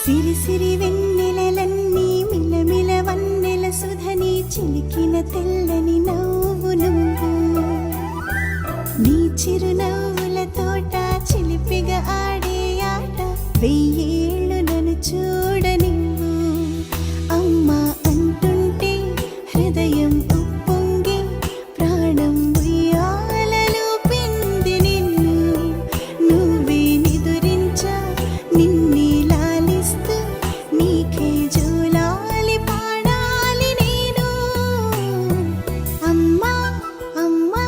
సిరి సిరి వెన్నెలలన్నీ మిలమిల వన్నెల సుధని చిలికిన తెల్లని నవ్వు నువ్వు నీ చిరునవ్వుల తోట చిలిపిగా ఆడే ఆట వెయ్యేళ్ళు నన్ను చూడనివ్వు అమ్మా అంటుంటే హృదయం ఉప్పొంగి ప్రాణం ఉయ్యాలలో పిండి నిన్ను నువ్వే నిదురించా నిన్నే లాలిస్తూ నీకే జోలాలి పాడాలి నేను అమ్మా అమ్మా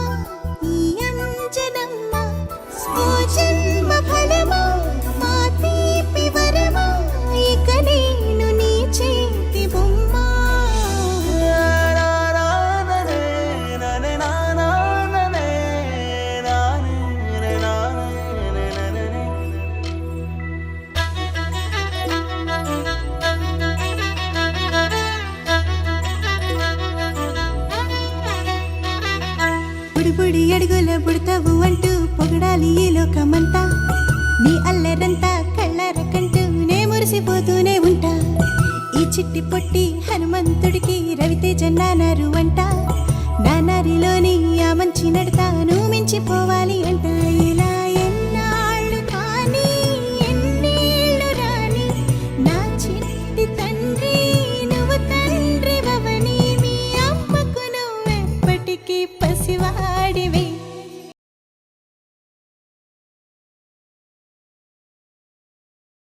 ఈ అంజనమ్మ ఓ జన్మ ఫలమా మా తీపి వరమా ఇక నేను నీ చేతి బొమ్మ బుడి అడుగుల బుడతావు అంటూ పొగడాలి ఈ లోకమంతా నీ అల్లరంతా కళ్ళారకంటూ నే మురిసిపోతూనే ఉంటా ఈ చిట్టి పొట్టి హనుమంతుడికి రవితేజ నానారు అంట నానారిలోని ఆ మంచి నడతా నువ్వు మించిపోవాలి అంట